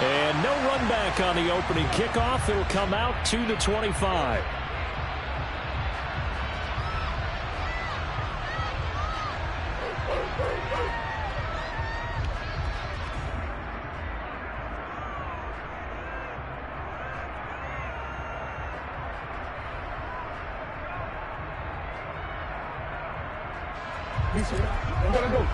And no run back on the opening kickoff. It'll come out to the 25. Go.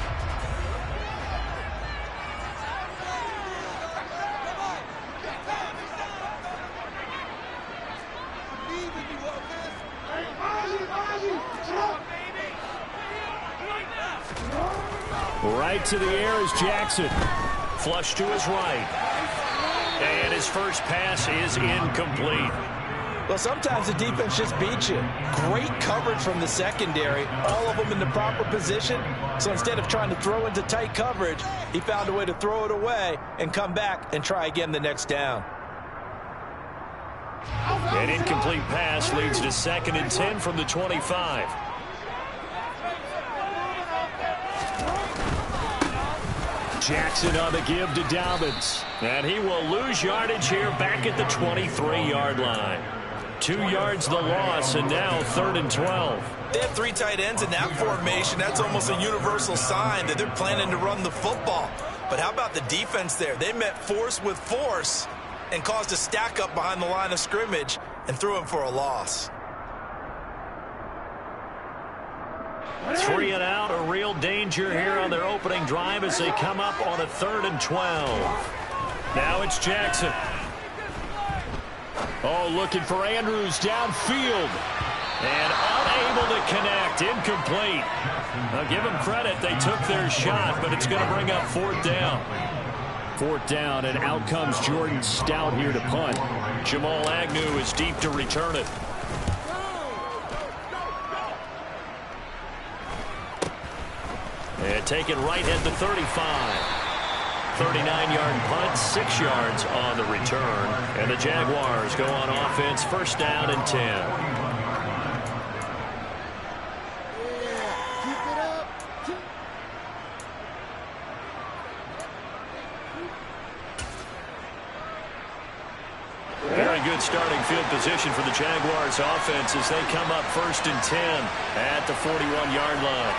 Right to the air is Jackson. Flush to his right. And his first pass is incomplete. Well, sometimes the defense just beats you. Great coverage from the secondary, all of them in the proper position. So instead of trying to throw into tight coverage, he found a way to throw it away and come back and try again the next down. An incomplete pass leads to 2nd and 10 from the 25. Jackson on the give to Dobbins. And he will lose yardage here back at the 23-yard line. 2 yards the loss, and now 3rd and 12. They have 3 tight ends in that formation. That's almost a universal sign that they're planning to run the football. But how about the defense there? They met force with force and caused a stack up behind the line of scrimmage and threw him for a loss. 3 and out, a real danger here on their opening drive as they come up on a 3rd and 12. Now it's Jackson. Oh, looking for Andrews downfield. And unable to connect. Incomplete. Now give them credit. They took their shot, but it's going to bring up 4th down. 4th down, and out comes Jordan Stout here to punt. Jamal Agnew is deep to return it. And taken right at the 35. 39-yard punt, 6 yards on the return. And the Jaguars go on offense, 1st down and 10. Very good starting field position for the Jaguars offense as they come up 1st and 10 at the 41-yard line.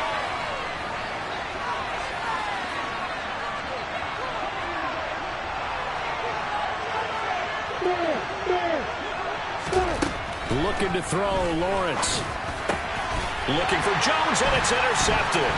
Looking to throw, Lawrence. Looking for Jones, and it's intercepted.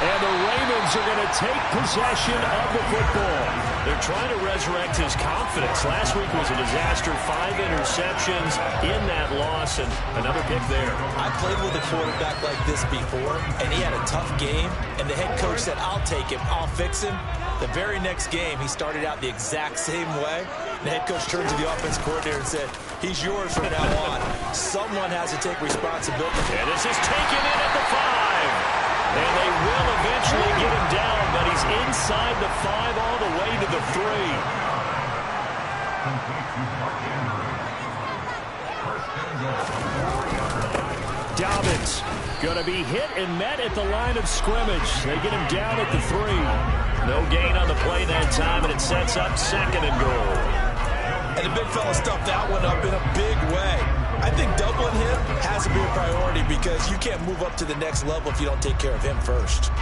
And the Ravens are going to take possession of the football. They're trying to resurrect his confidence. Last week was a disaster. 5 interceptions in that loss, and another pick there. I played with a quarterback like this before, and he had a tough game, and the head coach said, I'll take him, I'll fix him. The very next game, he started out the exact same way. The head coach turned to the offense coordinator and said, he's yours from now on. Someone has to take responsibility. And this is taken in at the 5. And they will eventually get him down, but he's inside the 5 all the way to the 3. Dobbins going to be hit and met at the line of scrimmage. They get him down at the 3. No gain on the play that time, and it sets up 2nd and goal. And the big fella stuffed that one up in a big way. I think doubling him has to be a priority because you can't move up to the next level if you don't take care of him first.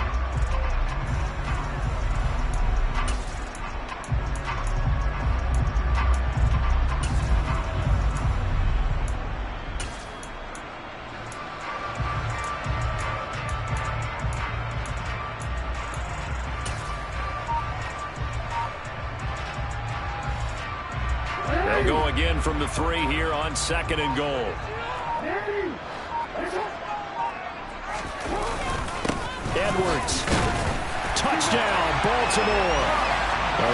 They'll go again from the 3 here on 2nd and goal. Edwards. Touchdown, Baltimore.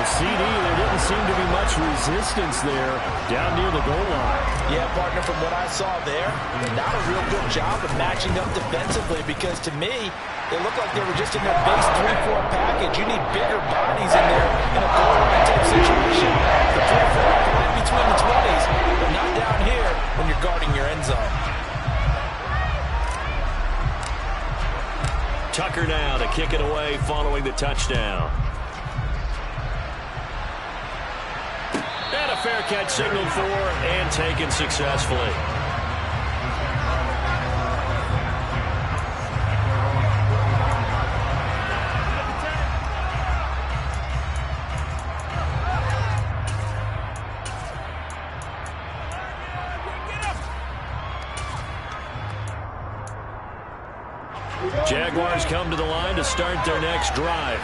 CD, there didn't seem to be much resistance there down near the goal line. Yeah, partner, from what I saw there, not a real good job of matching up defensively because to me, it looked like they were just in their base 3-4 package. You need bigger bodies in there in a goal line type situation. The 3-4 fine between the 20s, but not down here when you're guarding your end zone. Tucker now to kick it away following the touchdown. A fair catch signaled for and taken successfully. Jaguars come to the line to start their next drive.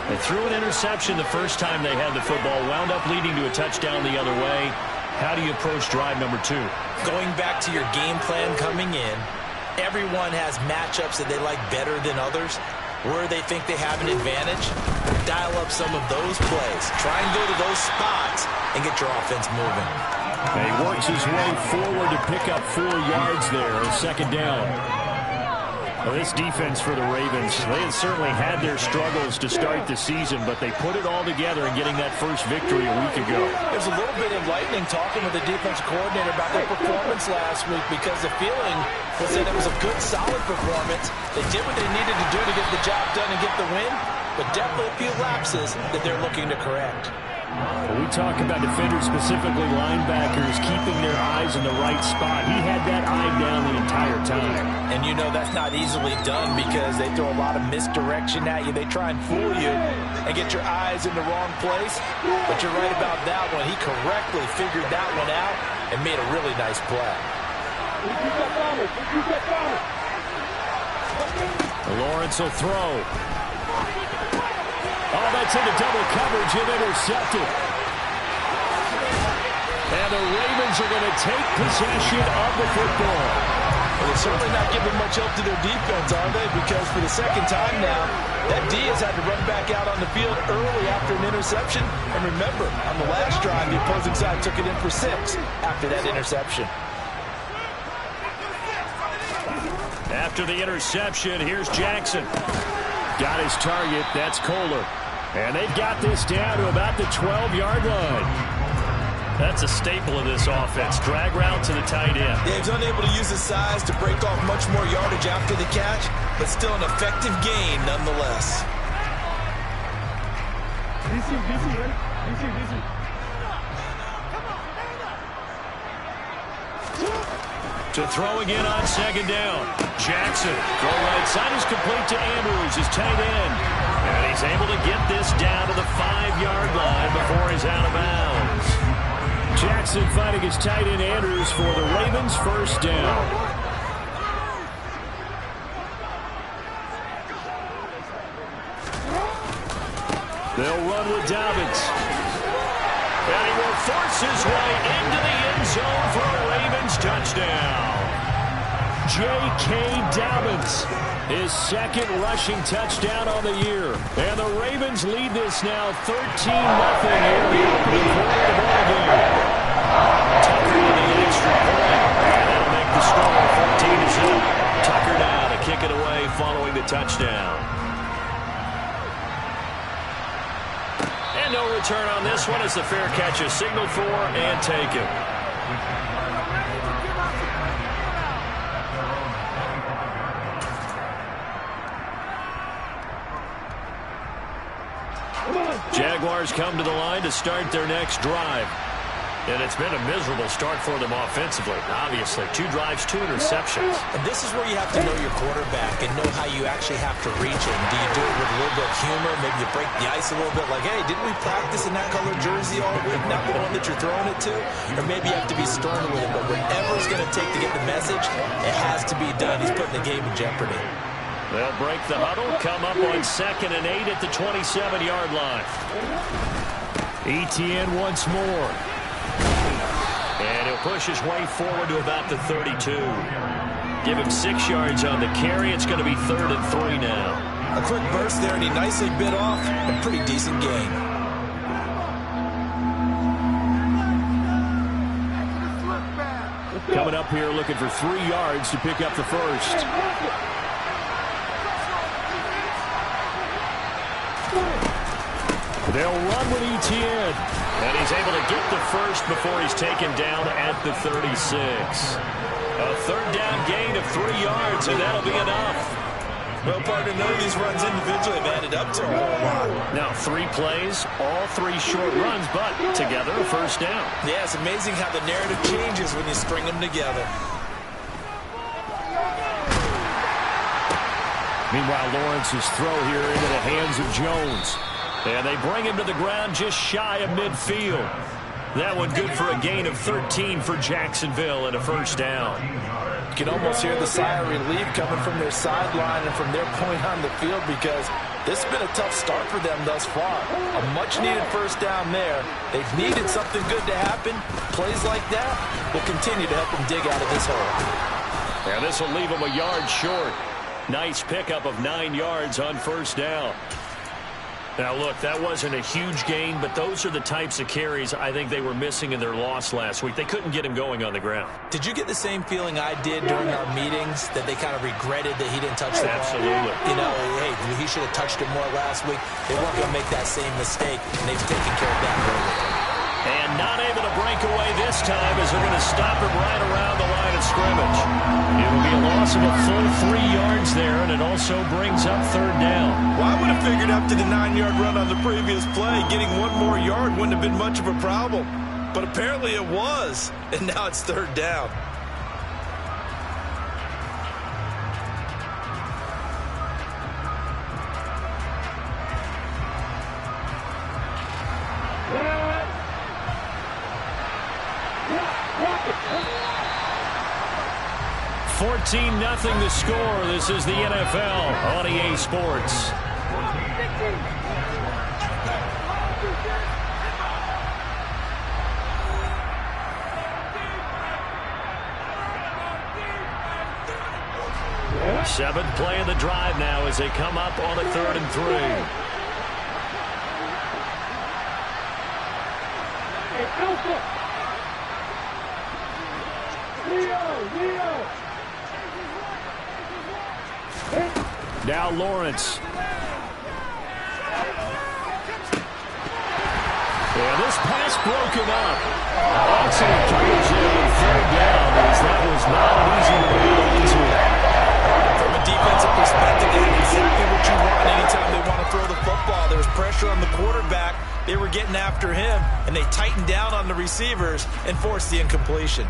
They threw an interception the first time they had the football, wound up leading to a touchdown the other way. How do you approach drive number 2? Going back to your game plan coming in, everyone has matchups that they like better than others. Where they think they have an advantage, dial up some of those plays. Try and go to those spots and get your offense moving. He works his way forward to pick up 4 yards there, second down. Well, this defense for the Ravens, they had certainly had their struggles to start the season, but they put it all together in getting that first victory a week ago. There's a little bit of lightning talking with the defensive coordinator about their performance last week because the feeling was that it was a good, solid performance. They did what they needed to do to get the job done and get the win, but definitely a few lapses that they're looking to correct. When we talk about defenders, specifically linebackers, keeping their eyes in the right spot, he had that eye down the entire time. And you know that's not easily done because they throw a lot of misdirection at you. They try and fool you and get your eyes in the wrong place. But you're right about that one. He correctly figured that one out and made a really nice play. Lawrence will throw. Oh, that's into double coverage and intercepted. And the Ravens are going to take possession of the football. Well, they're certainly not giving much help to their defense, are they? Because for the second time now, that D has had to run back out on the field early after an interception. And remember, on the last drive, the opposing side took it in for 6 after that interception. After the interception, here's Jackson. Got his target. That's Kohler. And they've got this down to about the 12-yard line. That's a staple of this offense. Drag route to the tight end. Yeah, he's unable to use his size to break off much more yardage after the catch, but still an effective gain nonetheless. To throw again on second down. Jackson, throw right side is complete to Andrews, his tight end. And he's able to get this down to the 5-yard line before he's out of bounds. Jackson finding his tight end Andrews for the Ravens' first down. They'll run with Dobbins. And he will force his way into the end zone for a Ravens touchdown. J.K. Dobbins, his second rushing touchdown on the year. And the Ravens lead this now 13-0 here in the opening quarter of the ballgame. Tucker with the extra point. And that'll make the score 14-0. Tucker now to kick it away following the touchdown. And no return on this one as the fair catch is signaled for and taken. Jaguars come to the line to start their next drive. And it's been a miserable start for them offensively. Obviously, 2 drives, 2 interceptions. And this is where you have to know your quarterback and know how you actually have to reach him. Do you do it with a little bit of humor? Maybe you break the ice a little bit like, hey, didn't we practice in that color jersey all week? Not the one that you're throwing it to? Or maybe you have to be stern with it. But whatever it's going to take to get the message, it has to be done. He's putting the game in jeopardy. They'll break the huddle, come up on 2nd and 8 at the 27-yard line. Etienne once more. And he'll push his way forward to about the 32. Give him 6 yards on the carry. It's going to be 3rd and 3 now. A quick burst there, and he nicely bit off a pretty decent gain. Coming up here looking for 3 yards to pick up the first. They'll run with Etienne. And he's able to get the first before he's taken down at the 36. A 3rd down gain of 3 yards, and that'll be enough. Well, partner, none of these runs individually have added up to a whole lot. Now, 3 plays, all 3 short runs, but together a first down. Yeah, it's amazing how the narrative changes when you string them together. Meanwhile, Lawrence's throw here into the hands of Jones. And they bring him to the ground just shy of midfield. That one good for a gain of 13 for Jacksonville and a first down. You can almost hear the sigh of relief coming from their sideline and from their point on the field, because this has been a tough start for them thus far. A much-needed first down there. They've needed something good to happen. Plays like that will continue to help them dig out of this hole. And this will leave them a yard short. Nice pickup of 9 yards on first down. Now, look, that wasn't a huge gain, but those are the types of carries I think they were missing in their loss last week. They couldn't get him going on the ground. Did you get the same feeling I did during our meetings, that they kind of regretted that he didn't touch the ball? Absolutely. You know, hey, he should have touched it more last week. They weren't going to make that same mistake, and they've taken care of that early. And not able to break away this time, as they're going to stop him right around the line of scrimmage. It'll be a loss of a full 3 yards there, and it also brings up third down. Well, I would have figured after the 9-yard run on the previous play, getting 1 more yard wouldn't have been much of a problem. But apparently it was, and now it's third down. Nothing to score. This is the NFL on EA Sports. Seventh play of the drive now as they come up on a 3rd and 3. Now Lawrence. Yeah, this pass broken up. Excellent coverage there on 3rd down, as that was not easy to hold into. From a defensive perspective, they have exactly what you want anytime they want to throw the football. There was pressure on the quarterback. They were getting after him, and they tightened down on the receivers and forced the incompletion.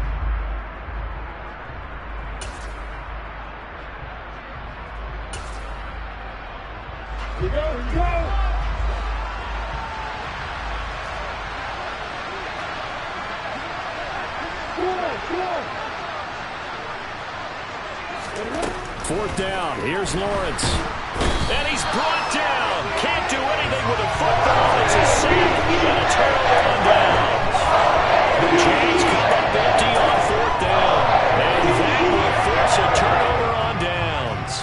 Here we go. Fourth down. Here's Lawrence. And he's brought down. Can't do anything with a football. It's a sack and a turnover on downs. The Jags come up empty on 4th down. And that will force a turnover on downs.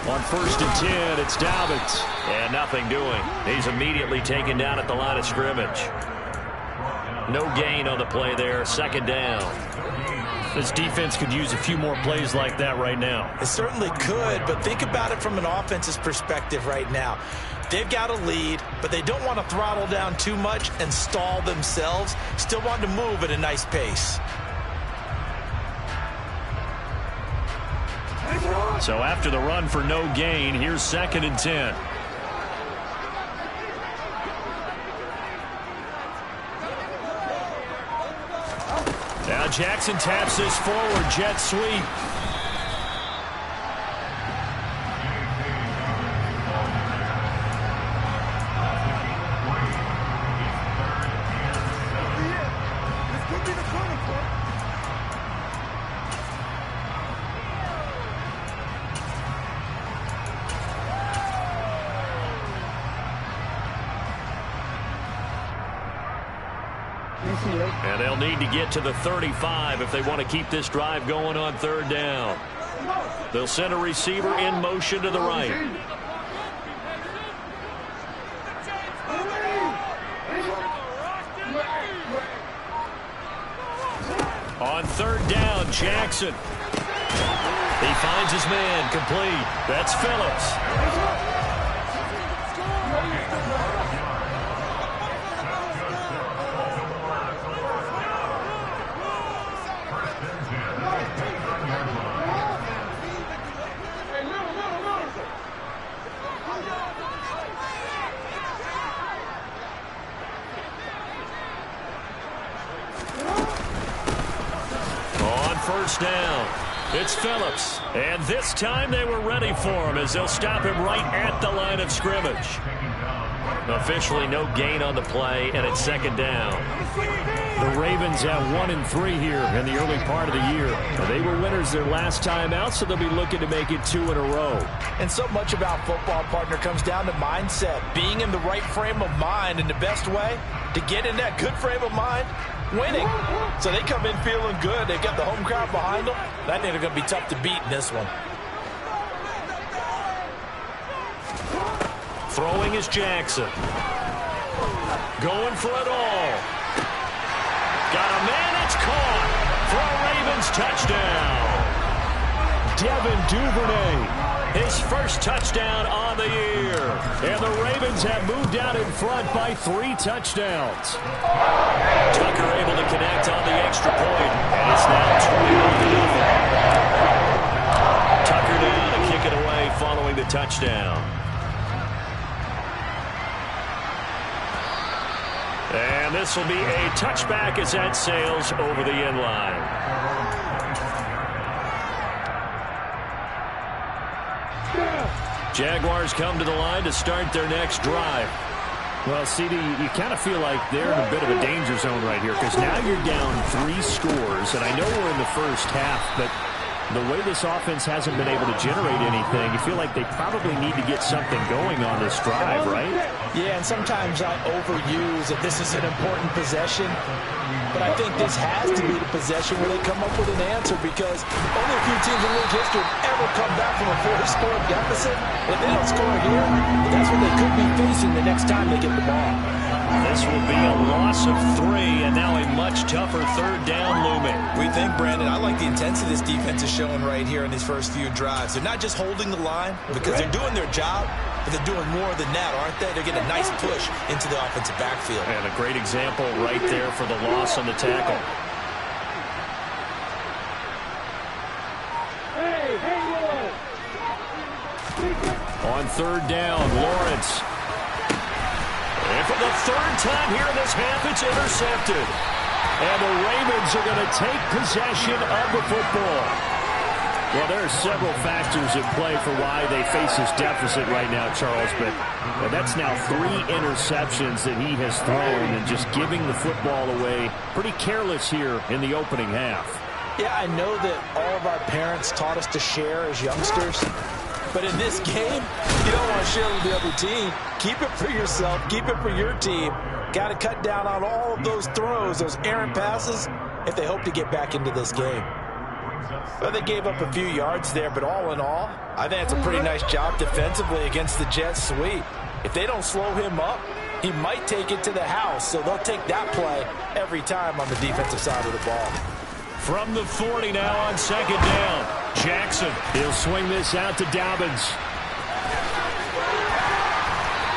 On 1st and 10, it's Dobbins. And nothing doing. He's immediately taken down at the line of scrimmage. No gain on the play there. 2nd down. This defense could use a few more plays like that right now. It certainly could, but think about it from an offense's perspective right now. They've got a lead, but they don't want to throttle down too much and stall themselves. Still want to move at a nice pace. So after the run for no gain, here's 2nd and 10. Now Jackson taps this forward, jet sweep. And they'll need to get to the 35 if they want to keep this drive going on 3rd down. They'll send a receiver in motion to the right. On 3rd down, Jackson. He finds his man, complete. That's Phillips. first down. It's Phillips. And this time they were ready for him as they'll stop him right at the line of scrimmage. Officially no gain on the play, and it's second down. The Ravens have 1-3 here in the early part of the year. They were winners their last time out, so they'll be looking to make it 2 in a row. And so much about football, partner, comes down to mindset. Being in the right frame of mind, and the best way to get in that good frame of mind, winning. So they come in feeling good. They've got the home crowd behind them. I think they're going to be tough to beat in this one. Throwing is Jackson. Going for it all. Got a man, it's caught for a Ravens touchdown. Devin Duvernay, his first touchdown on the year. And the Ravens have moved out in front by 3 touchdowns. Tucker able to connect on the extra point, and it's now 20-0. Tucker now to kick it away following the touchdown. And this will be a touchback as that sails over the end line. Jaguars come to the line to start their next drive. Well, CD, you kind of feel like they're in a bit of a danger zone right here because now you're down 3 scores, and I know we're in the first half, but the way this offense hasn't been able to generate anything, you feel like they probably need to get something going on this drive, right? Yeah, and sometimes I overuse that this is an important possession, but I think this has to be the possession where they come up with an answer because only a few teams in league history have ever come back from a 4-score deficit. If they don't score here, that's what they could be facing the next time they get the ball. This will be a loss of 3, and now a much tougher third down looming. We think, Brandon, I like the intensity this defense is showing right here in these first few drives. They're not just holding the line because they're doing their job, but they're doing more than that, aren't they? They're getting a nice push into the offensive backfield. And a great example right there for the loss on the tackle. On third down, Lawrence. And for the third time here in this half, it's intercepted. And the Ravens are going to take possession of the football. Well, there are several factors at play for why they face this deficit right now, Charles, but that's now 3 interceptions that he has thrown and just giving the football away. Pretty careless here in the opening half. Yeah, I know that all of our parents taught us to share as youngsters, but in this game, you don't want to share with the other team. Keep it for yourself. Keep it for your team. Got to cut down on all of those throws, those errant passes, if they hope to get back into this game. Well, they gave up a few yards there, but all in all, I think it's a pretty nice job defensively against the Jets sweep. If they don't slow him up, he might take it to the house, so they'll take that play every time on the defensive side of the ball. From the 40 now on second down. Jackson. He'll swing this out to Dobbins.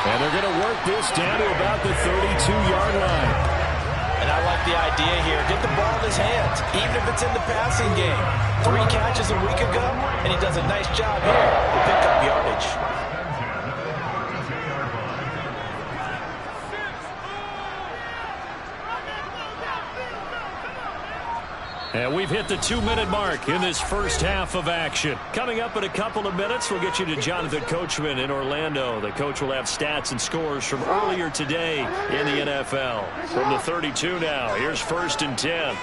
And they're going to work this down to about the 32-yard line. And I like the idea here. Get the ball in his hands, even if it's in the passing game. 3 catches a week ago, and he does a nice job here to pick up yardage. And we've hit the 2-minute mark in this first half of action. Coming up in a couple of minutes, we'll get you to Jonathan Coachman in Orlando. The coach will have stats and scores from earlier today in the NFL. From the 32 now, here's 1st and 10.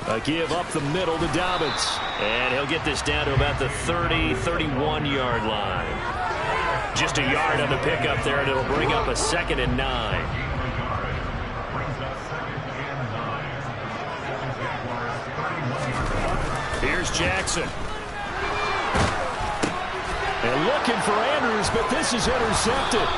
A give up the middle to Dobbins. And he'll get this down to about the 30, 31-yard line. Just a yard on the pickup there, and it'll bring up a 2nd and 9. Here's Jackson. And looking for Andrews, but this is intercepted.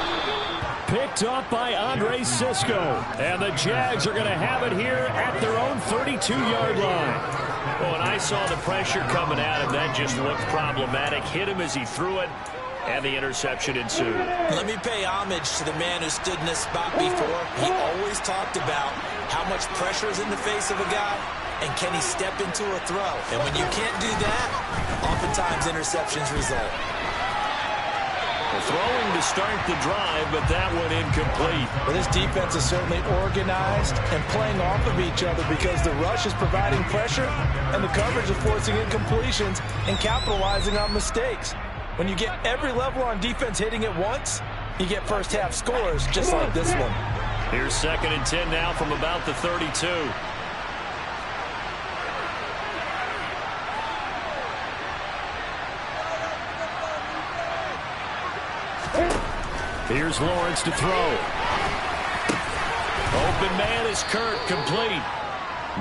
Picked up by Andre Cisco. And the Jags are going to have it here at their own 32-yard line. Well, when I saw the pressure coming at him, that just looked problematic. Hit him as he threw it, and the interception ensued. Let me pay homage to the man who stood in this spot before. He always talked about how much pressure is in the face of a guy, and can he step into a throw. And when you can't do that, oftentimes interceptions result. Throwing to start the drive, but that one incomplete. Well, this defense is certainly organized and playing off of each other because the rush is providing pressure and the coverage is forcing incompletions and capitalizing on mistakes. When you get every level on defense hitting at once, you get first half scores just like this one. Here's 2nd and 10 now from about the 32. Here's Lawrence to throw. Open man is Kirk, complete.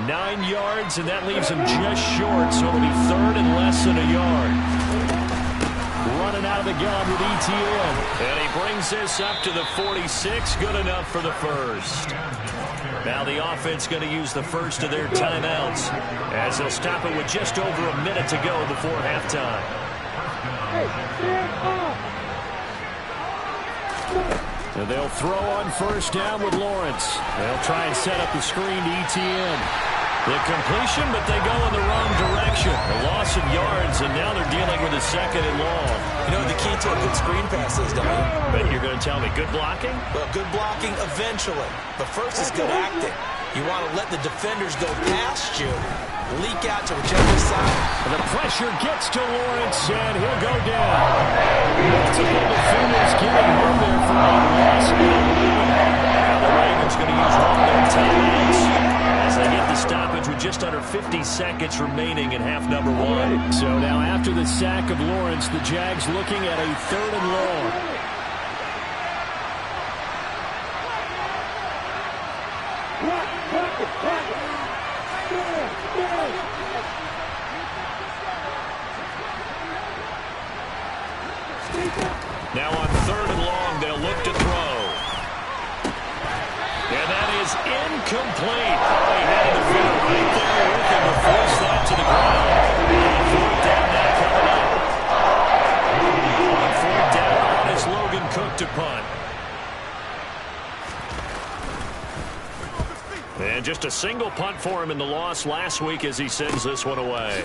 9 yards, and that leaves him just short, so it'll be 3rd and less than a yard. Running out of the gun with ETN. And he brings this up to the 46, good enough for the first. Now the offense going to use the first of their timeouts as they'll stop it with just over a minute to go before halftime. And they'll throw on first down with Lawrence. They'll try and set up the screen to ETN. The completion, but they go in the wrong direction. A loss of yards, and now they're dealing with a 2nd and long. You know what the key to a good screen pass is, don't you? But you're going to tell me good blocking? Well, good blocking eventually. But first is good acting. You want to let the defenders go past you, leak out to whichever side. And the pressure gets to Lawrence, and he'll go down. Multiple defenders getting home there for a loss. Now the Ravens going to use one of their timeouts as they get the stoppage with just under 50 seconds remaining in half number 1. So now after the sack of Lawrence, the Jags looking at a 3rd and long. Now on 3rd and long, they'll look to throw. And that is incomplete. Oh, he had the field right there, looking to force that to the ground. And 4th down now coming up. On 4th down is Logan Cook to punt. And just a single punt for him in the loss last week as he sends this one away.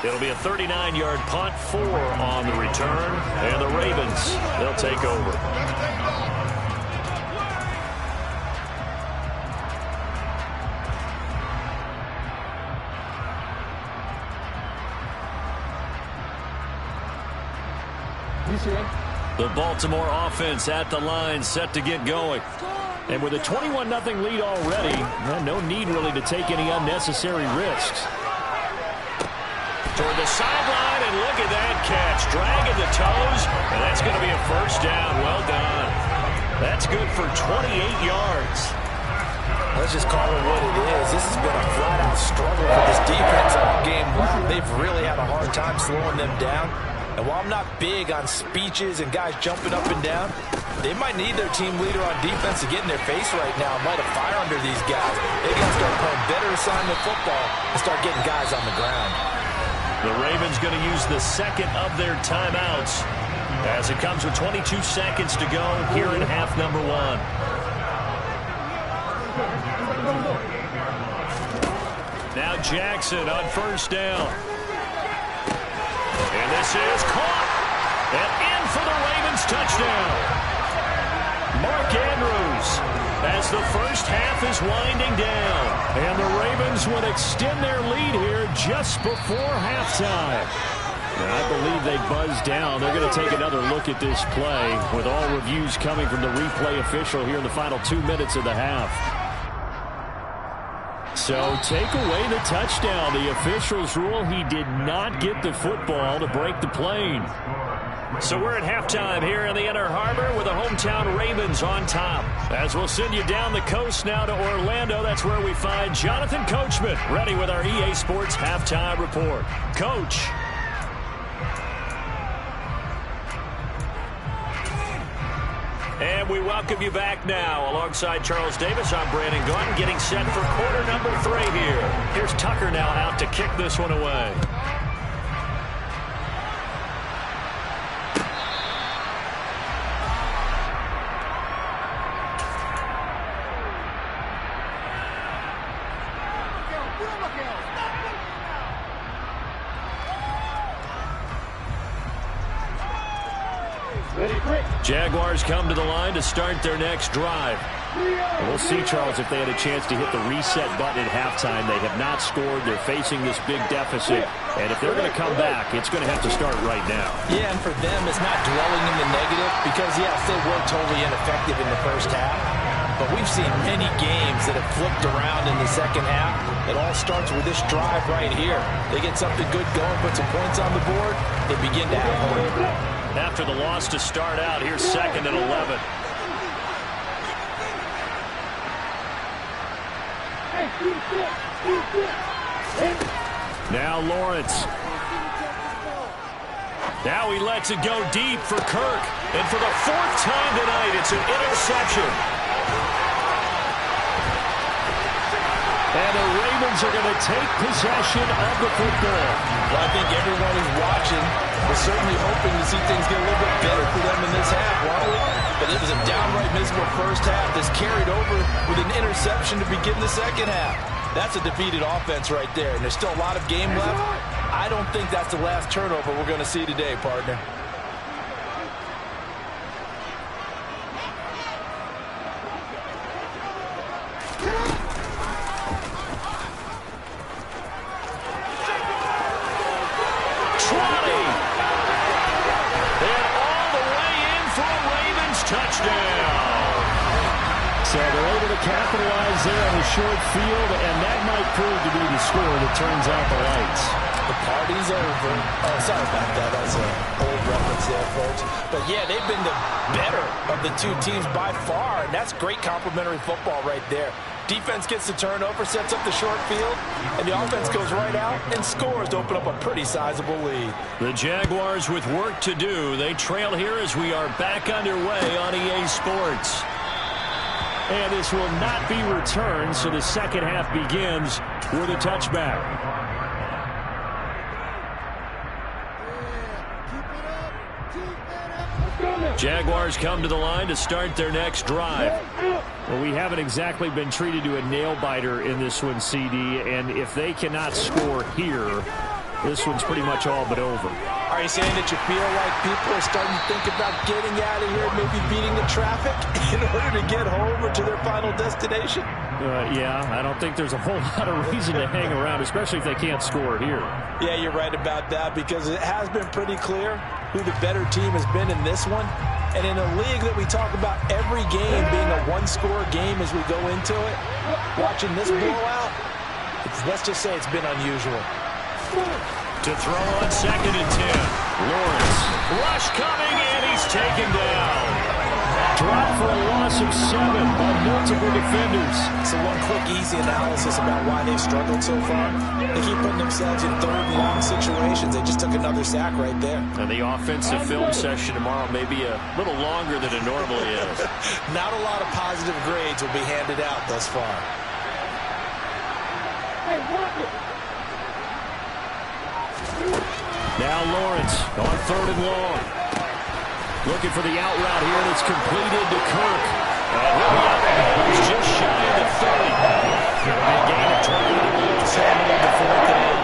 It'll be a 39-yard punt, 4 on the return, and the Ravens, they'll take over. The Baltimore offense at the line, set to get going. And with a 21-0 lead already, no need really to take any unnecessary risks. Toward the sideline, and look at that catch. Dragging the toes, and that's going to be a first down. Well done. That's good for 28 yards. Let's just call it what it is. This has been a flat-out struggle for this defense all game long. They've really had a hard time slowing them down. And while I'm not big on speeches and guys jumping up and down, they might need their team leader on defense to get in their face right now and light a fire under these guys. They got to start playing better assignment football and start getting guys on the ground. The Ravens going to use the 2nd of their timeouts as it comes with 22 seconds to go here in half number 1. Now Jackson on first down. And this is caught. And in for the Ravens touchdown. Mark Andrews as the first half is winding down. And the Ravens would extend their lead here just before halftime. And I believe they buzzed down. They're going to take another look at this play with all reviews coming from the replay official here in the final 2 minutes of the half. So take away the touchdown. The officials rule he did not get the football to break the plane. So we're at halftime here in the Inner Harbor with the hometown Ravens on top. As we'll send you down the coast now to Orlando, that's where we find Jonathan Coachman ready with our EA Sports Halftime Report. Coach. And we welcome you back now. Alongside Charles Davis, I'm Brandon Gordon, getting set for quarter number 3 here. Here's Tucker now out to kick this one away. Jaguars come to the line to start their next drive. And we'll see, Charles, if they had a chance to hit the reset button at halftime. They have not scored. They're facing this big deficit. And if they're going to come back, it's going to have to start right now. Yeah, and for them, it's not dwelling in the negative because, yes, they were totally ineffective in the first half. But we've seen many games that have flipped around in the second half. It all starts with this drive right here. They get something good going, put some points on the board, they begin to have hope. After the loss to start out, here's 2nd and 11. Now Lawrence. Now he lets it go deep for Kirk. And for the 4th time tonight, it's an interception. And the Ravens are going to take possession of the football. Well, I think everyone who's watching was certainly hoping to see things get a little bit better for them in this half, weren't we? But it was a downright miserable first half that's carried over with an interception to begin the second half. That's a defeated offense right there, and there's still a lot of game left. I don't think that's the last turnover we're going to see today, partner. So they're able to capitalize there on a short field, and that might prove to be the score that turns out the lights. The party's over. Oh, sorry about that. That's an old reference there, folks. But, yeah, they've been the better of the two teams by far, and that's great complimentary football right there. Defense gets the turnover, sets up the short field, and the offense goes right out and scores to open up a pretty sizable lead. The Jaguars with work to do. They trail here as we are back underway on EA Sports. And this will not be returned, so the second half begins with a touchback. Jaguars come to the line to start their next drive. Well, we haven't exactly been treated to a nail-biter in this one, CD, and if they cannot score here, this one's pretty much all but over. Are you saying that you feel like people are starting to think about getting out of here, maybe beating the traffic in order to get home or to their final destination? Yeah, I don't think there's a whole lot of reason to hang around, especially if they can't score here. Yeah, you're right about that because it has been pretty clear who the better team has been in this one. And in a league that we talk about every game being a one-score game as we go into it, watching this blowout, let's just say it's been unusual. To throw on 2nd and 10. Lawrence. Rush coming, and he's taken down. Drop for a loss of 7 by multiple defenders. So one quick, easy analysis about why they've struggled so far. They keep putting themselves in 3rd and long situations. They just took another sack right there. And the offensive film session tomorrow may be a little longer than it normally is. Not a lot of positive grades will be handed out thus far. Hey, watch it. Now Lawrence on 3rd and long. Looking for the out route here, and it's completed to Kirk. And he'll be out. He's just shy of the 30. A gain of 20. Seven in the 4th and 8.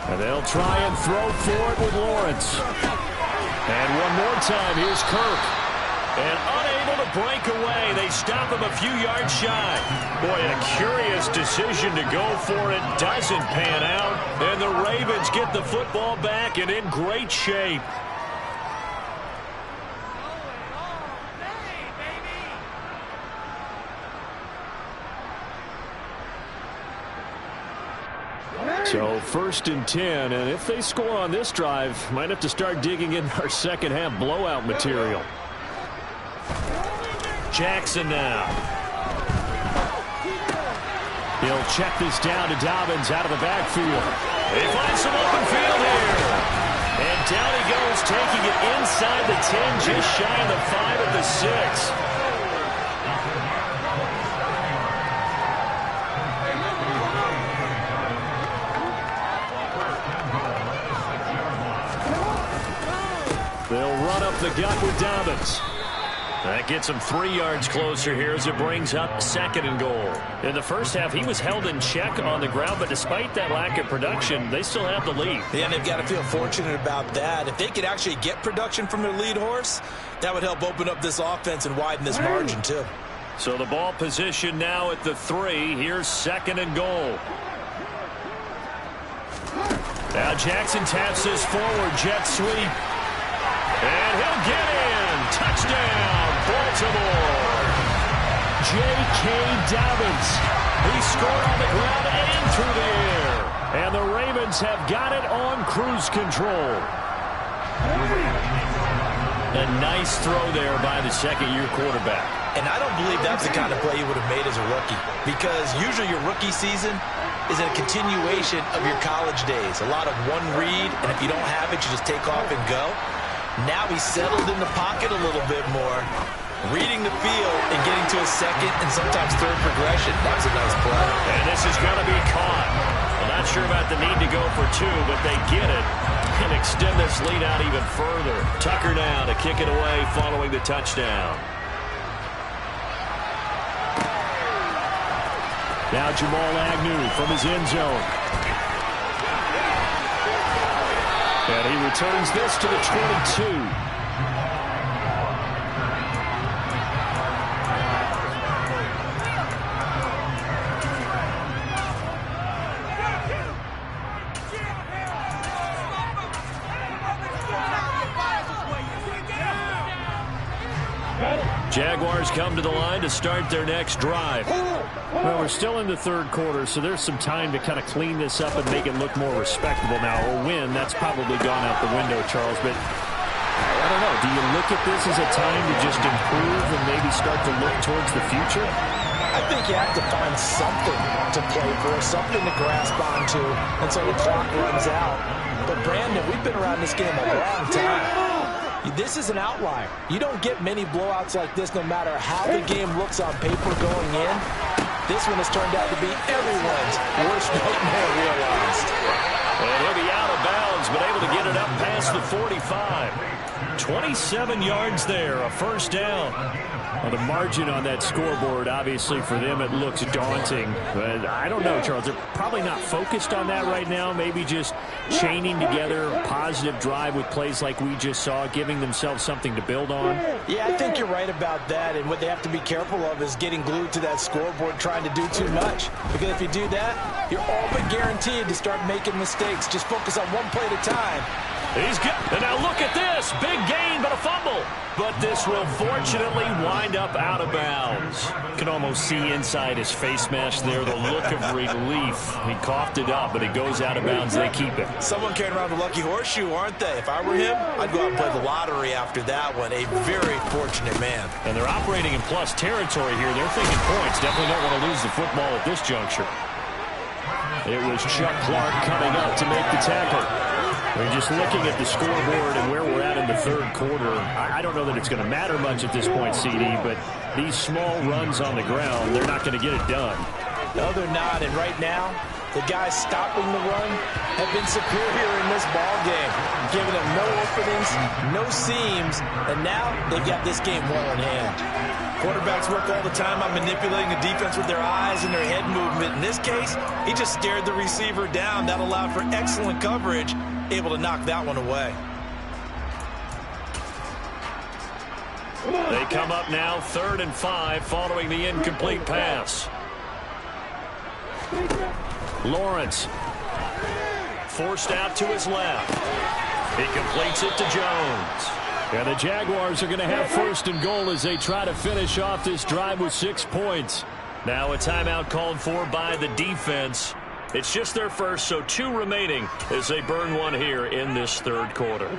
And they'll try and throw forward with Lawrence. And one more time, here's Kirk. And unable to break away. They stop him a few yards shy. Boy, a curious decision to go for it. Doesn't pan out. And the Ravens get the football back and in great shape. So 1st and 10, and if they score on this drive, might have to start digging in our second half blowout material. Jackson now. He'll check this down to Dobbins out of the backfield. He finds some open field here. And down he goes, taking it inside the 10, just shy of the 5 at the 6. shotgun with Dobbins. That gets him 3 yards closer here as it brings up 2nd and goal. In the first half, he was held in check on the ground, but despite that lack of production, they still have the lead. Yeah, and they've got to feel fortunate about that. If they could actually get production from their lead horse, that would help open up this offense and widen this margin, too. So the ball position now at the 3. Here's 2nd and goal. Now Jackson taps this forward, jet sweep. And he'll get in. Touchdown, Baltimore. J.K. Dobbins. He scored on the ground and through the air. And the Ravens have got it on cruise control. A nice throw there by the second-year quarterback. And I don't believe that's the kind of play he would have made as a rookie, because usually your rookie season is a continuation of your college days. A lot of one read, and if you don't have it, you just take off and go. Now he's settled in the pocket a little bit more, reading the field and getting to a second and sometimes third progression. That was a nice play. And this is going to be caught. I'm not sure about the need to go for 2, but they get it and extend this lead out even further. Tucker now to kick it away following the touchdown. Now Jamal Agnew from his end zone. And he returns this to the 22. Jaguars come to the line to start their next drive. Well, we're still in the third quarter, so there's some time to kind of clean this up and make it look more respectable. Now, a win, that's probably gone out the window, Charles, but I don't know. Do you look at this as a time to just improve and maybe start to look towards the future? I think you have to find something to play for, something to grasp onto until the clock runs out. But, Brandon, we've been around this game a long time. This is an outlier. You don't get many blowouts like this no matter how the game looks on paper going in. This one has turned out to be everyone's worst nightmare realized. And he'll be out of bounds, but able to get it up past the 45. 27 yards there, a first down. Well, the margin on that scoreboard, obviously, for them, it looks daunting. But I don't know, Charles. They're probably not focused on that right now. Maybe just chaining together a positive drive with plays like we just saw, giving themselves something to build on. Yeah, I think you're right about that. And what they have to be careful of is getting glued to that scoreboard, trying to do too much. Because if you do that, you're all but guaranteed to start making mistakes. Just focus on one play at a time. He's good. And now look at this. Big gain, but a fumble. But this will fortunately wind up out of bounds. You can almost see inside his face mask there the look of relief. He coughed it up, but it goes out of bounds. They keep it. Someone carrying around the lucky horseshoe, aren't they? If I were him, I'd go out and play the lottery after that one. A very fortunate man. And they're operating in plus territory here. They're thinking points. Definitely don't want to lose the football at this juncture. It was Chuck Clark coming up to make the tackle. We're just looking at the scoreboard and where we're at in the third quarter. I don't know that it's going to matter much at this point, CD, but these small runs on the ground, they're not going to get it done. No, they're not. And right now, the guys stopping the run have been superior in this ball game, giving them no openings, no seams, and now they've got this game well in hand. Quarterbacks work all the time on manipulating the defense with their eyes and their head movement. In this case, he just stared the receiver down. That allowed for excellent coverage, able to knock that one away. They come up now 3rd and 5 following the incomplete pass. Lawrence forced out to his left. He completes it to Jones. And the Jaguars are going to have 1st and goal as they try to finish off this drive with 6 points. Now a timeout called for by the defense. It's just their first, so 2 remaining as they burn one here in this third quarter.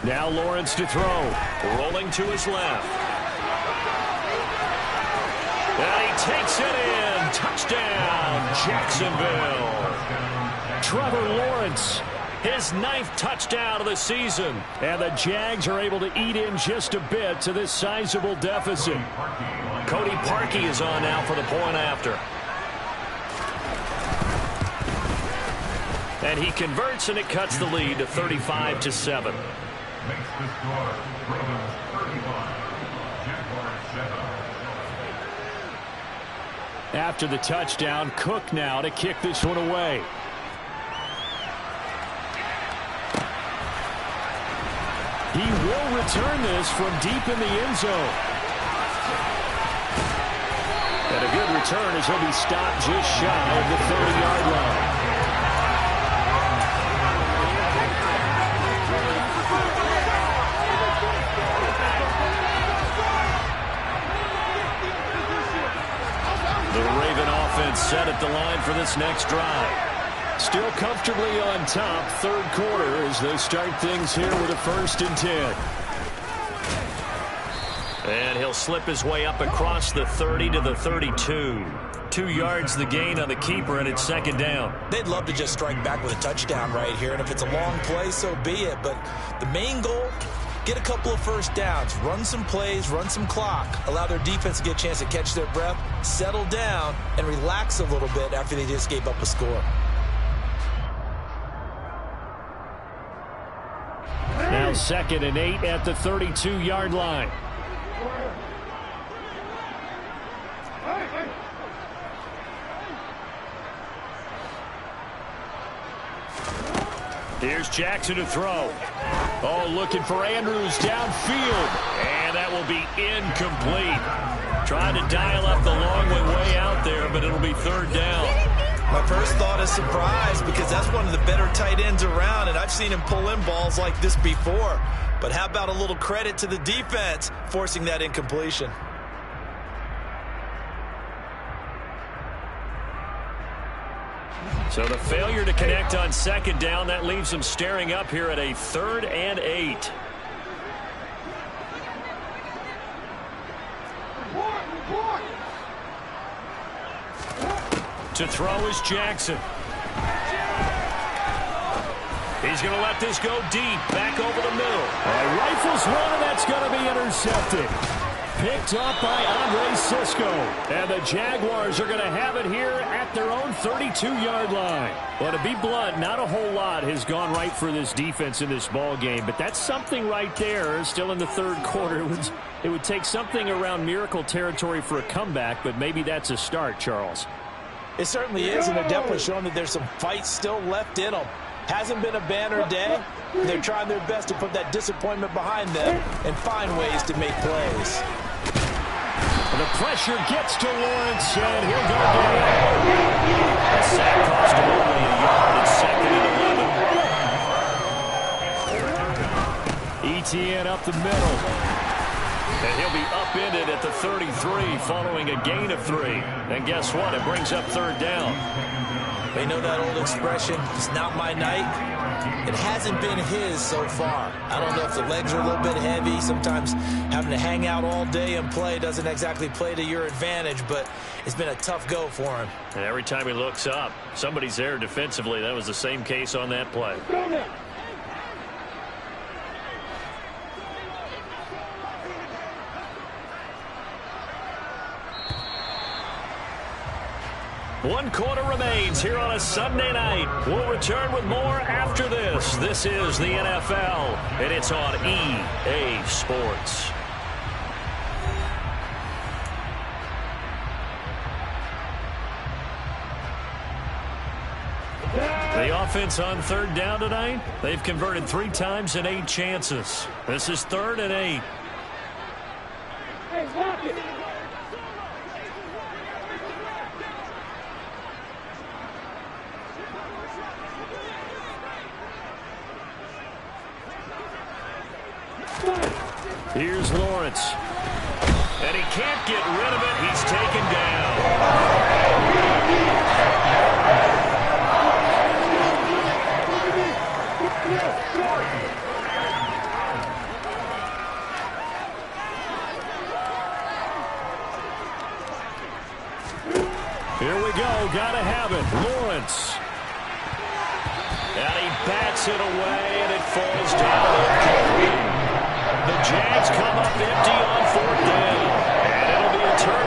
Now Lawrence to throw. Rolling to his left. And he takes it in. Touchdown, Jacksonville. Trevor Lawrence, his 9th touchdown of the season. And the Jags are able to eat in just a bit to this sizable deficit. Cody Parkey is on now for the point after. And he converts, and it cuts the lead to 35-7. Makes the score Ravens 31, Jaguars 7. After the touchdown, Cook now to kick this one away. He will return this from deep in the end zone. And a good return as he'll be stopped just shy of the 30-yard line. The Raven offense set at the line for this next drive. Still comfortably on top, third quarter, as they start things here with a 1st and 10. And he'll slip his way up across the 30 to the 32. 2 yards the gain on the keeper, and it's 2nd down. They'd love to just strike back with a touchdown right here, and if it's a long play, so be it. But the main goal, get a couple of 1st downs, run some plays, run some clock, allow their defense to get a chance to catch their breath, settle down, and relax a little bit after they just gave up a score. Now 2nd and 8 at the 32-yard line. Here's Jackson to throw. Oh, looking for Andrews downfield. And that will be incomplete. Trying to dial up the long way out there, but it'll be 3rd down. My first thought is surprise, because that's one of the better tight ends around, and I've seen him pull in balls like this before. But how about a little credit to the defense forcing that incompletion? So the failure to connect on 2nd down, that leaves them staring up here at a 3rd and 8. To throw is Jackson. He's going to let this go deep, back over the middle. Rifles one, and that's going to be intercepted. Picked up by Andre Sisco. And the Jaguars are going to have it here at their own 32-yard line. Well, to be blunt, not a whole lot has gone right for this defense in this ball game, but that's something right there. Still in the 3rd quarter. It would take something around miracle territory for a comeback, but maybe that's a start, Charles. It certainly is, and they're definitely showing that there's some fight still left in them. Hasn't been a banner day. They're trying their best to put that disappointment behind them and find ways to make plays. The pressure gets to Lawrence, and he'll go down. A sack cost him only a yard. It's 2nd and 11. Etienne up the middle. And he'll be upended at the 33 following a gain of 3. And guess what? It brings up 3rd down. They know that old expression, it's not my night. It hasn't been his so far. I don't know if the legs are a little bit heavy. Sometimes having to hang out all day and play doesn't exactly play to your advantage, but it's been a tough go for him. And every time he looks up, somebody's there defensively. That was the same case on that play. One quarter remains here on a Sunday night. We'll return with more after this. This is the NFL, and it's on EA Sports. The offense on 3rd down tonight, they've converted 3 times in 8 chances. This is 3rd and 8. Hey, lock it. Here's Lawrence. And he can't get rid of it. He's taken down. Here we go. Gotta have it. Lawrence. And he bats it away, and it falls down. The Jags come up empty on 4th down. And it'll be a turnover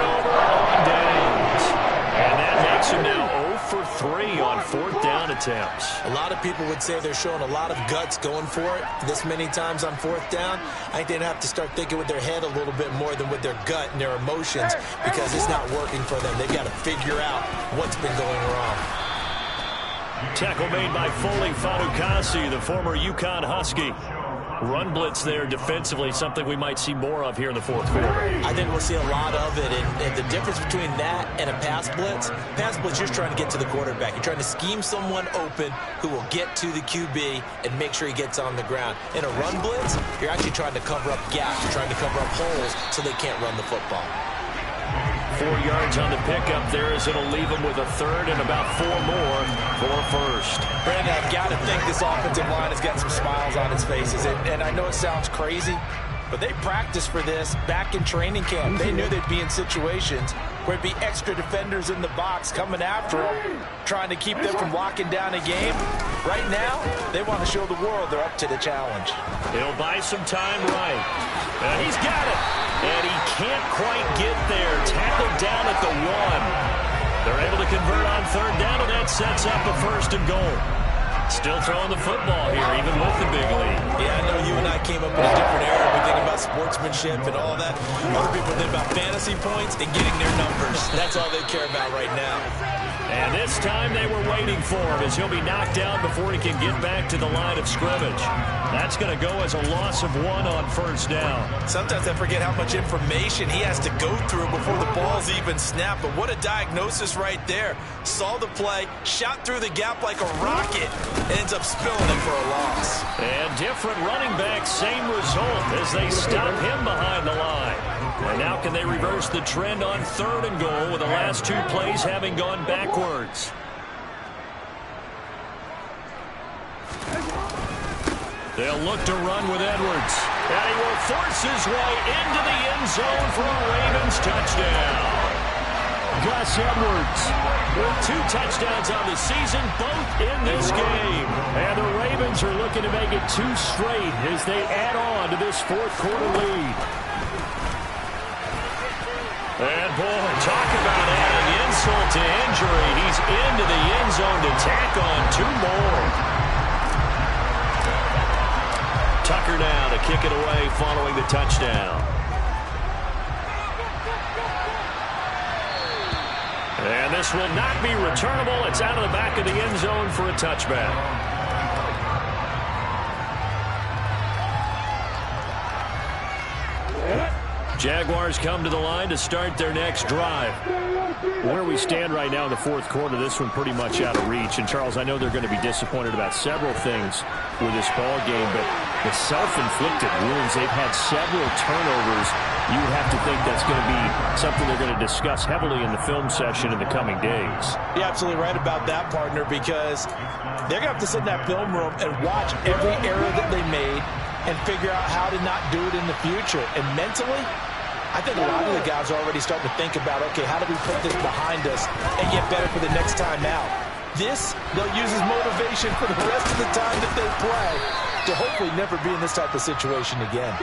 3 on 4th down attempts. A lot of people would say they're showing a lot of guts going for it this many times on 4th down. I think they'd have to start thinking with their head a little bit more than with their gut and their emotions, because it's not working for them. They've got to figure out what's been going wrong. Tackle made by Foley Fatukasi, the former UConn Husky. Run blitz there defensively, something we might see more of here in the 4th quarter. I think we'll see a lot of it, and the difference between that and a pass blitz, you're just trying to get to the quarterback. You're trying to scheme someone open who will get to the QB and make sure he gets on the ground. In a run blitz, you're actually trying to cover up gaps. You're trying to cover up holes so they can't run the football. 4 yards on the pickup there as it'll leave them with a 3rd and about 4 more for first. Brandon, I've got to think this offensive line has got some smiles on its faces. And I know it sounds crazy, but they practiced for this back in training camp. They knew they'd be in situations where it'd be extra defenders in the box coming after them, trying to keep them from locking down a game. Right now, they want to show the world they're up to the challenge. He'll buy some time right. And he's got it. And he can't quite get there. Tackled down at the 1. They're able to convert on 3rd down, and that sets up a 1st and goal. Still throwing the football here, even with the big lead. Yeah, I know you and I came up in a different era. We think about sportsmanship and all that. Other people think about fantasy points and getting their numbers. That's all they care about right now. And this time they were waiting for him as he'll be knocked down before he can get back to the line of scrimmage. That's going to go as a loss of 1 on 1st down. Sometimes I forget how much information he has to go through before the ball's even snapped. But what a diagnosis right there. Saw the play, shot through the gap like a rocket, ends up spilling it for a loss. And different running backs, same result as they stop him behind the line. And now can they reverse the trend on 3rd and goal with the last 2 plays having gone backwards? They'll look to run with Edwards. And he will force his way into the end zone for a Ravens touchdown. Gus Edwards with 2 touchdowns on the season, both in this game. And the Ravens are looking to make it 2 straight as they add on to this 4th quarter lead. And boy, talk about adding insult to injury. He's into the end zone to tack on 2 more. Tucker now to kick it away following the touchdown. And this will not be returnable. It's out of the back of the end zone for a touchback. Jaguars come to the line to start their next drive. Where we stand right now in the 4th quarter, this one pretty much out of reach. And, Charles, I know they're going to be disappointed about several things with this ball game, but the self-inflicted wounds, they've had several turnovers. You would have to think that's going to be something they're going to discuss heavily in the film session in the coming days. You're absolutely right about that, partner, because they're going to have to sit in that film room and watch every error that they made and figure out how to not do it in the future. And mentally, I think a lot of the guys are already starting to think about, okay, how do we put this behind us and get better for the next time out? This, they'll use as motivation for the rest of the time that they play to hopefully never be in this type of situation again.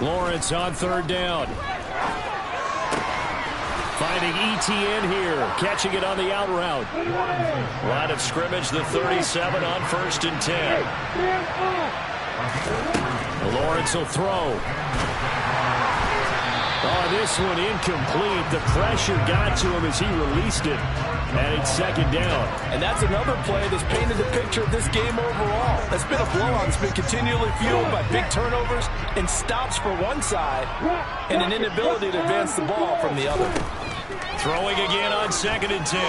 Lawrence on 3rd down. Finding ETN here, catching it on the out route. Line of scrimmage, the 37 on 1st and 10. Lawrence will throw. Oh, this one incomplete. The pressure got to him as he released it. And it's 2nd down. And that's another play that's painted the picture of this game overall. That's been a blowout. It's been continually fueled by big turnovers and stops for one side and an inability to advance the ball from the other. Throwing again on 2nd and 10.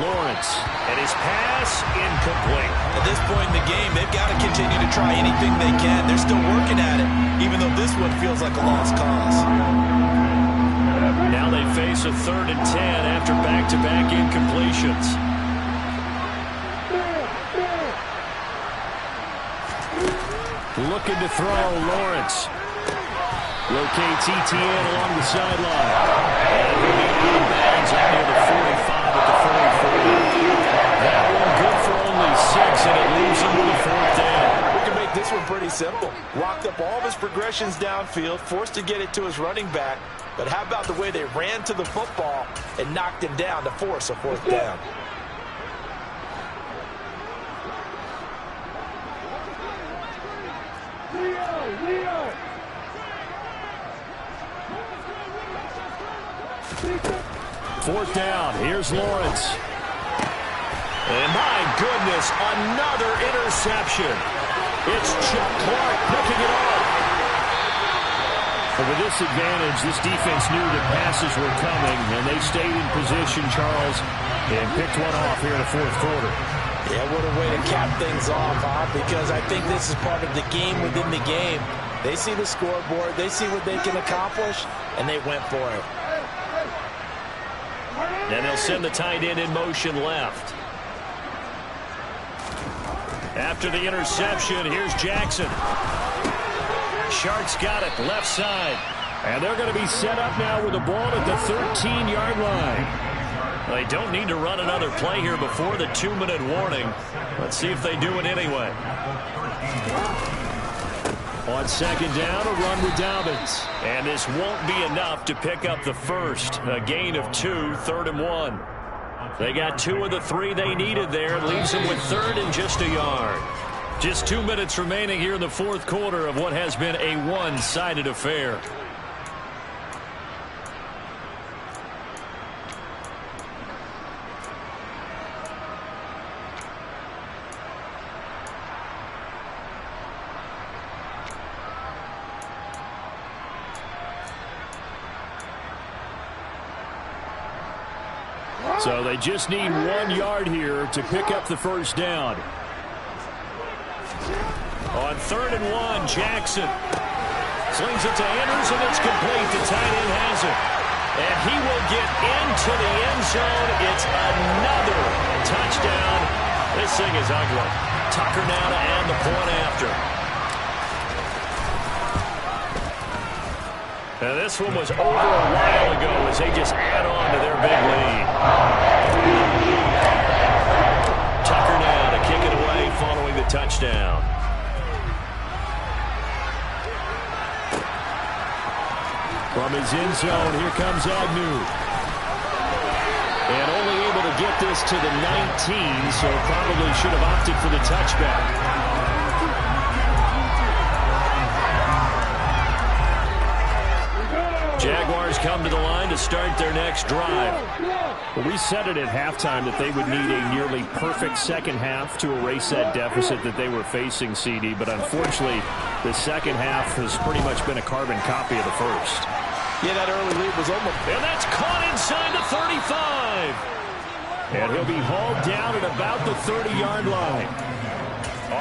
Lawrence, and his pass incomplete. At this point in the game, they've got to continue to try anything they can. They're still working at it, even though this one feels like a lost cause. Now they face a 3rd and 10 after back-to-back incompletions. Looking to throw, Lawrence. Locates ETN along the sideline. And he'll be out of bounds out near the 45 at the 44. That one good for only 6, and it leaves him with a 4th down. this one pretty simple. Walked up all of his progressions downfield, forced to get it to his running back. But how about the way they ran to the football and knocked him down to force a fourth down? Fourth down. Here's Lawrence. And my goodness, another interception. It's Chuck Clark picking it off. With this advantage, this defense knew the passes were coming, and they stayed in position, Charles, and picked one off here in the fourth quarter. Yeah, what a way to cap things off, huh? Because I think this is part of the game within the game. They see the scoreboard, they see what they can accomplish, and they went for it. And they'll send the tight end in motion left. After the interception, here's Jackson. Sharks got it left side. And they're going to be set up now with the ball at the 13-yard line. They don't need to run another play here before the 2-minute warning. Let's see if they do it anyway. On second down, a run with Dobbins. And this won't be enough to pick up the first. A gain of 2, 3rd and 1. They got 2 of the 3 they needed there. Leaves them with 3rd and just a yard. Just 2 minutes remaining here in the fourth quarter of what has been a one-sided affair. So they just need 1 yard here to pick up the first down. On 3rd and 1, Jackson slings it to Andrews, and it's complete. The tight end has it. And he will get into the end zone. It's another touchdown. This thing is ugly. Tucker now to add the point after. And this one was over a while ago as they just add on to their big lead. Tucker now to kick it away following the touchdown. From his end zone, here comes Agnew. And only able to get this to the 19, so probably should have opted for the touchback. Jaguars come to the line to start their next drive. Well, we said it at halftime that they would need a nearly perfect second half to erase that deficit that they were facing, CD. But unfortunately, the second half has pretty much been a carbon copy of the first. Yeah, that early lead was almost... And that's caught inside the 35. And he'll be hauled down at about the 30-yard line.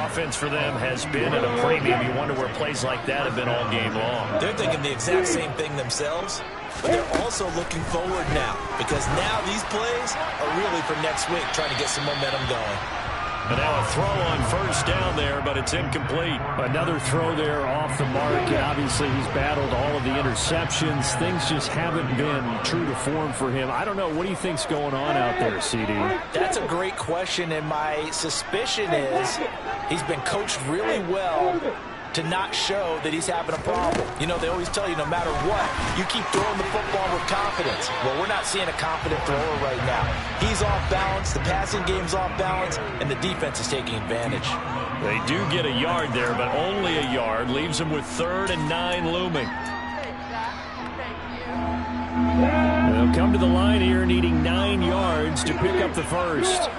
Offense for them has been at a premium. You wonder where plays like that have been all game long. They're thinking the exact same thing themselves, but they're also looking forward now, because now these plays are really for next week, trying to get some momentum going. And now a throw on first down there, but it's incomplete. Another throw there off the mark, and obviously he's battled all of the interceptions. Things just haven't been true to form for him. I don't know. What do you think's going on out there, CD? That's a great question, and my suspicion is he's been coached really well to not show that he's having a problem. You know, they always tell you no matter what, you keep throwing the football with confidence. Well, we're not seeing a confident thrower right now. He's off balance, the passing game's off balance, and the defense is taking advantage. They do get a yard there, but only a yard. Leaves them with 3rd and 9 looming. They'll come to the line here needing 9 yards to pick up the first.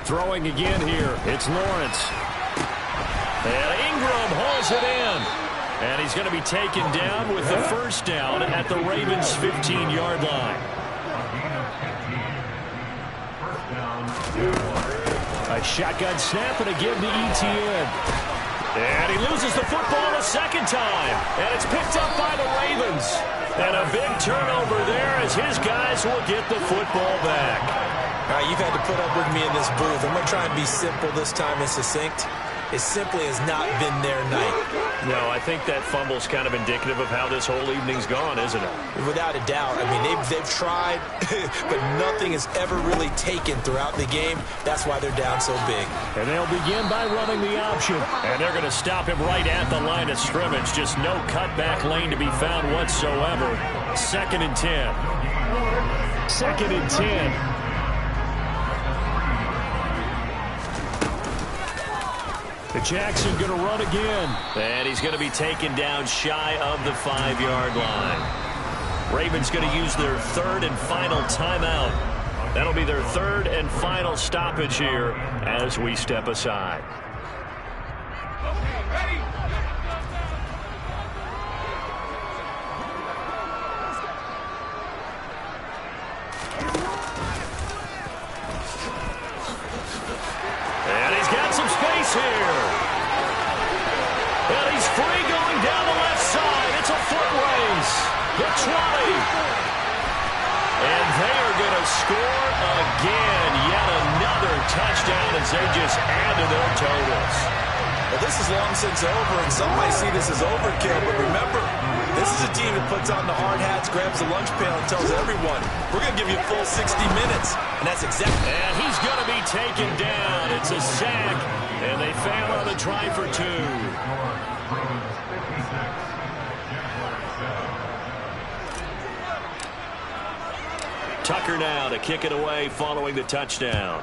Throwing again here. It's Lawrence. And Ingram hauls it in. And he's going to be taken down with the first down at the Ravens' 15-yard line. A shotgun snap and a give to Etienne. And he loses the football a second time. And it's picked up by the Ravens. And a big turnover there as his guys will get the football back. All right, you've had to put up with me in this booth. I'm going to try and be simple this time and succinct. It simply has not been their night. No, I think that fumble's kind of indicative of how this whole evening's gone, isn't it? Without a doubt. I mean, they've tried, but nothing is ever really taken throughout the game. That's why they're down so big. And they'll begin by running the option. And they're going to stop him right at the line of scrimmage. Just no cutback lane to be found whatsoever. 2nd and 10. 2nd and 10. Jackson going to run again. And he's going to be taken down shy of the 5-yard line. Ravens going to use their 3rd and final timeout. That'll be their 3rd and final stoppage here as we step aside. And he's got some space here. And he's free going down the left side. It's a foot race. The 20. And they are going to score again. Yet another touchdown as they just add to their totals. Well, this is long since over, and some might see this as overkill. But remember, this is a team that puts on the hard hats, grabs the lunch pail, and tells everyone, we're going to give you a full 60 minutes. And that's exactly. And he's going to be taken down. It's a sack, and they fail on the try for 2. Tucker now to kick it away following the touchdown.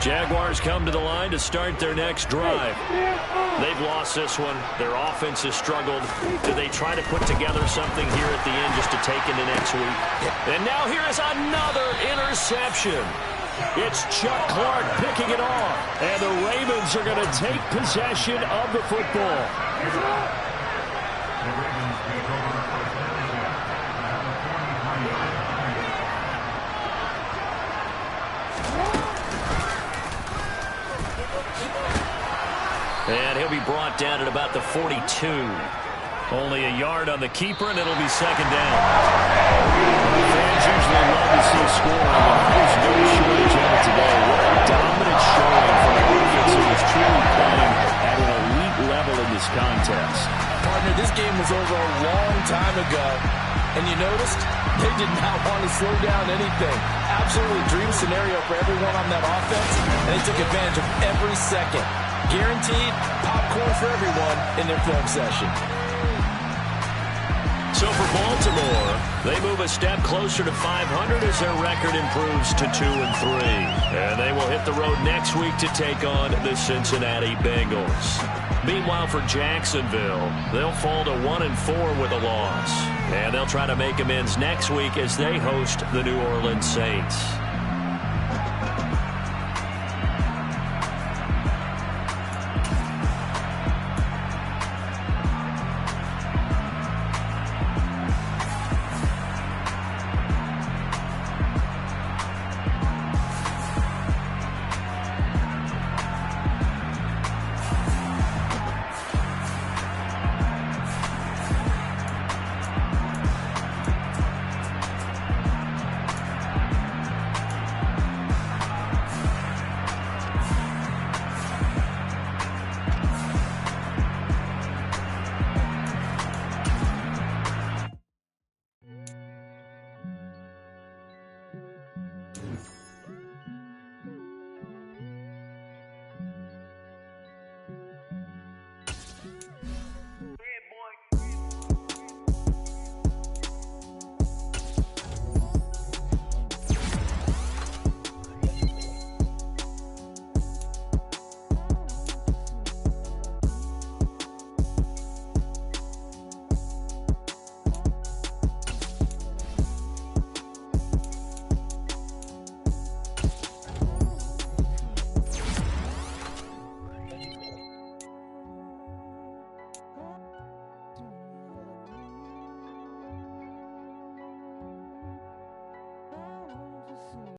Jaguars come to the line to start their next drive. They've lost this one. Their offense has struggled. Do they try to put together something here at the end just to take into next week? And now here is another interception. It's Chuck Clark picking it off. And the Ravens are going to take possession of the football. And he'll be brought down at about the 42. Only a yard on the keeper, and it'll be 2nd down. Fans usually love to see scoring, and there's no shortage of it today. What a dominant showing from an offense that was truly playing at an elite level in this contest. Partner, this game was over a long time ago, and you noticed they did not want to slow down anything. Absolutely dream scenario for everyone on that offense, and they took advantage of every second. Guaranteed popcorn for everyone in their film session. So for Baltimore, they move a step closer to 500 as their record improves to 2-3. And they will hit the road next week to take on the Cincinnati Bengals. Meanwhile, for Jacksonville, they'll fall to 1-4 with a loss. And they'll try to make amends next week as they host the New Orleans Saints.